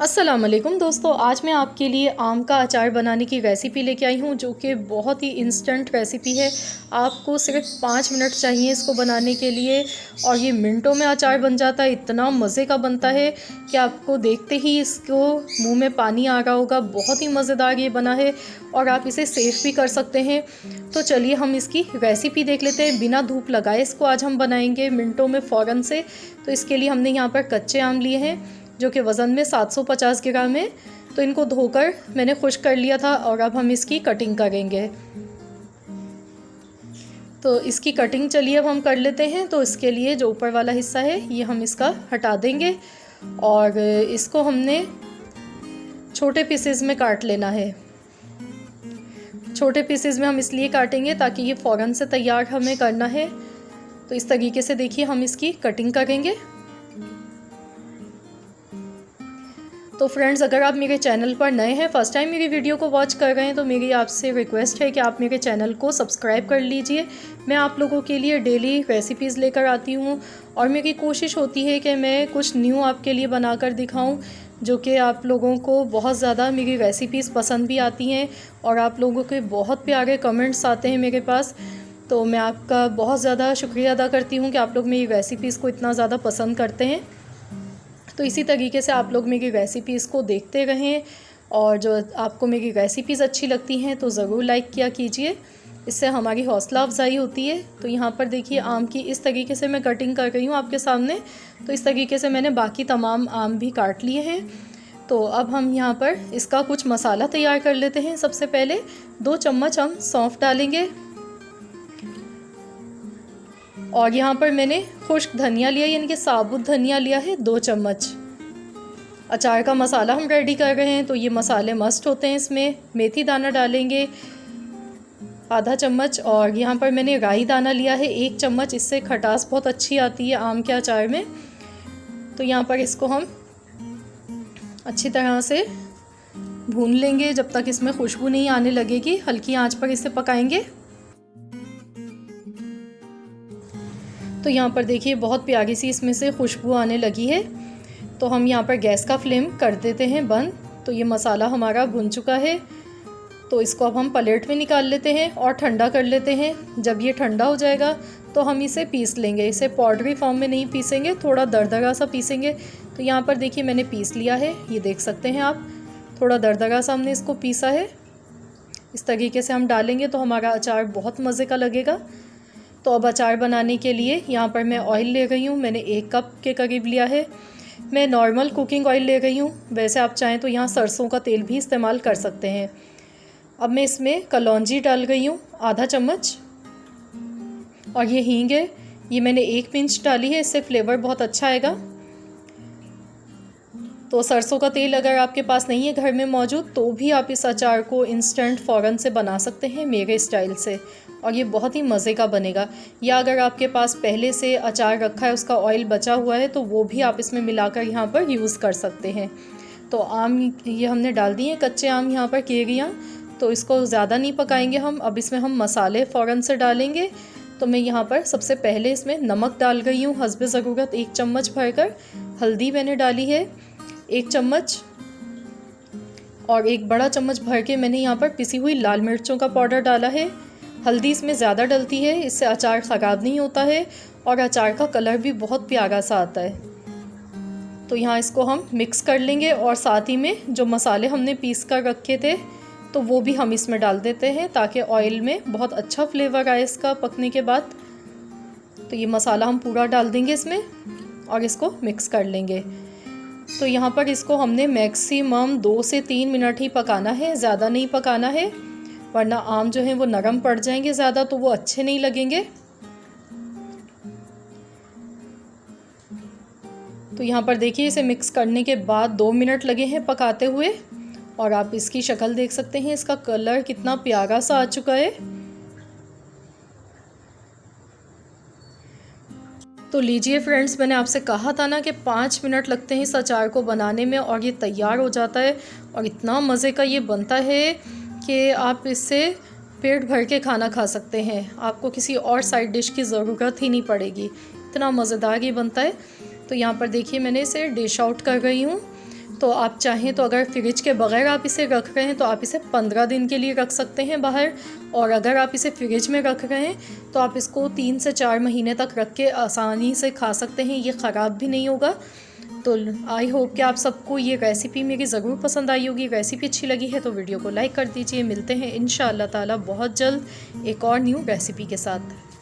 अस्सलाम वालेकुम दोस्तों, आज मैं आपके लिए आम का अचार बनाने की रेसिपी लेके आई हूँ जो कि बहुत ही इंस्टेंट रेसिपी है। आपको सिर्फ 5 मिनट चाहिए इसको बनाने के लिए और ये मिनटों में अचार बन जाता है। इतना मज़े का बनता है कि आपको देखते ही इसको मुंह में पानी आ रहा होगा। बहुत ही मज़ेदार ये बना है और आप इसे सेव भी कर सकते हैं। तो चलिए हम इसकी रेसिपी देख लेते हैं। बिना धूप लगाए इसको आज हम बनाएंगे मिनटों में फ़ौरन से। तो इसके लिए हमने यहाँ पर कच्चे आम लिए हैं जो कि वज़न में 750 ग्राम है। तो इनको धोकर मैंने खुश्क कर लिया था और अब हम इसकी कटिंग करेंगे। तो इसकी कटिंग चलिए अब हम कर लेते हैं। तो इसके लिए जो ऊपर वाला हिस्सा है ये हम इसका हटा देंगे और इसको हमने छोटे पीसेस में काट लेना है। छोटे पीसेस में हम इसलिए काटेंगे ताकि ये फ़ौरन से तैयार हमें करना है। तो इस तरीके से देखिए हम इसकी कटिंग करेंगे। तो फ्रेंड्स, अगर आप मेरे चैनल पर नए हैं, फ़र्स्ट टाइम मेरी वीडियो को वॉच कर रहे हैं, तो मेरी आपसे रिक्वेस्ट है कि आप मेरे चैनल को सब्सक्राइब कर लीजिए। मैं आप लोगों के लिए डेली रेसिपीज़ लेकर आती हूँ और मेरी कोशिश होती है कि मैं कुछ न्यू आपके लिए बनाकर दिखाऊं जो कि आप लोगों को बहुत ज़्यादा मेरी रेसिपीज़ पसंद भी आती हैं और आप लोगों के बहुत प्यारे कमेंट्स आते हैं मेरे पास। तो मैं आपका बहुत ज़्यादा शुक्रिया अदा करती हूँ कि आप लोग मेरी रेसिपीज़ को इतना ज़्यादा पसंद करते हैं। तो इसी तरीके से आप लोग मेरी रेसिपीज़ को देखते रहें और जो आपको मेरी रेसिपीज़ अच्छी लगती हैं तो ज़रूर लाइक किया कीजिए, इससे हमारी हौसला अफजाई होती है। तो यहाँ पर देखिए आम की इस तरीके से मैं कटिंग कर रही हूँ आपके सामने। तो इस तरीके से मैंने बाकी तमाम आम भी काट लिए हैं। तो अब हम यहाँ पर इसका कुछ मसाला तैयार कर लेते हैं। सबसे पहले 2 चम्मच हम सौंफ डालेंगे और यहाँ पर मैंने खुश्क धनिया लिया, यानी कि साबुत धनिया लिया है 2 चम्मच। अचार का मसाला हम रेडी कर रहे हैं तो ये मसाले मस्ट होते हैं। इसमें मेथी दाना डालेंगे आधा चम्मच और यहाँ पर मैंने राई दाना लिया है 1 चम्मच। इससे खटास बहुत अच्छी आती है आम के अचार में। तो यहाँ पर इसको हम अच्छी तरह से भून लेंगे जब तक इसमें खुशबू नहीं आने लगेगी। हल्की आंच पर इसे पकाएंगे। तो यहाँ पर देखिए बहुत प्यारी सी इसमें से खुशबू आने लगी है। तो हम यहाँ पर गैस का फ्लेम कर देते हैं बंद। तो ये मसाला हमारा भुन चुका है। तो इसको अब हम प्लेट में निकाल लेते हैं और ठंडा कर लेते हैं। जब ये ठंडा हो जाएगा तो हम इसे पीस लेंगे। इसे पाउडरी फॉर्म में नहीं पीसेंगे, थोड़ा दरदरा सा पीसेंगे। तो यहाँ पर देखिए मैंने पीस लिया है, ये देख सकते हैं आप, थोड़ा दरदरा सा हमने इसको पीसा है। इस तरीके से हम डालेंगे तो हमारा अचार बहुत मज़े का लगेगा। तो अब अचार बनाने के लिए यहाँ पर मैं ऑयल ले रही हूँ। मैंने 1 कप के करीब लिया है। मैं नॉर्मल कुकिंग ऑयल ले रही हूँ, वैसे आप चाहें तो यहाँ सरसों का तेल भी इस्तेमाल कर सकते हैं। अब मैं इसमें कलौंजी डाल रही हूँ आधा चम्मच और ये हींग है, ये मैंने 1 पिंच डाली है, इससे फ्लेवर बहुत अच्छा आएगा। तो सरसों का तेल अगर आपके पास नहीं है घर में मौजूद तो भी आप इस अचार को इंस्टेंट फ़ौरन से बना सकते हैं मेरे स्टाइल से और ये बहुत ही मज़े का बनेगा। या अगर आपके पास पहले से अचार रखा है, उसका ऑयल बचा हुआ है, तो वो भी आप इसमें मिलाकर यहाँ पर यूज़ कर सकते हैं। तो आम ये हमने डाल दिए कच्चे आम यहाँ पर, केरियाँ। तो इसको ज़्यादा नहीं पकाएंगे हम। अब इसमें हम मसाले फ़ौरन से डालेंगे। तो मैं यहाँ पर सबसे पहले इसमें नमक डाल गई हूँ हस्बे ज़रूरत 1 चम्मच भरकर। हल्दी मैंने डाली है 1 चम्मच और 1 बड़ा चम्मच भर के मैंने यहाँ पर पिसी हुई लाल मिर्चों का पाउडर डाला है। हल्दी इसमें ज़्यादा डलती है, इससे अचार ख़राब नहीं होता है और अचार का कलर भी बहुत प्यारा सा आता है। तो यहाँ इसको हम मिक्स कर लेंगे और साथ ही में जो मसाले हमने पीस कर रखे थे तो वो भी हम इसमें डाल देते हैं ताकि ऑयल में बहुत अच्छा फ्लेवर आए इसका पकने के बाद। तो ये मसाला हम पूरा डाल देंगे इसमें और इसको मिक्स कर लेंगे। तो यहाँ पर इसको हमने मैक्सिमम 2 से 3 मिनट ही पकाना है, ज़्यादा नहीं पकाना है, वरना आम जो है वो नरम पड़ जाएंगे ज़्यादा तो वो अच्छे नहीं लगेंगे। तो यहाँ पर देखिए इसे मिक्स करने के बाद 2 मिनट लगे हैं पकाते हुए और आप इसकी शक्ल देख सकते हैं, इसका कलर कितना प्यारा सा आ चुका है। तो लीजिए फ्रेंड्स, मैंने आपसे कहा था ना कि 5 मिनट लगते हैं इस अचार को बनाने में और ये तैयार हो जाता है और इतना मज़े का ये बनता है कि आप इससे पेट भर के खाना खा सकते हैं। आपको किसी और साइड डिश की ज़रूरत ही नहीं पड़ेगी, इतना मज़ेदार ये बनता है। तो यहाँ पर देखिए मैंने इसे डिश आउट कर रही हूँ। तो आप चाहें तो अगर फ्रिज के बगैर आप इसे रख रहे हैं तो आप इसे 15 दिन के लिए रख सकते हैं बाहर, और अगर आप इसे फ्रिज में रख रहे हैं तो आप इसको 3 से 4 महीने तक रख के आसानी से खा सकते हैं, ये ख़राब भी नहीं होगा। तो आई होप कि आप सबको ये रेसिपी मेरी ज़रूर पसंद आई होगी। रेसिपी अच्छी लगी है तो वीडियो को लाइक कर दीजिए। मिलते हैं इंशाअल्लाह ताला बहुत जल्द एक और न्यू रेसिपी के साथ।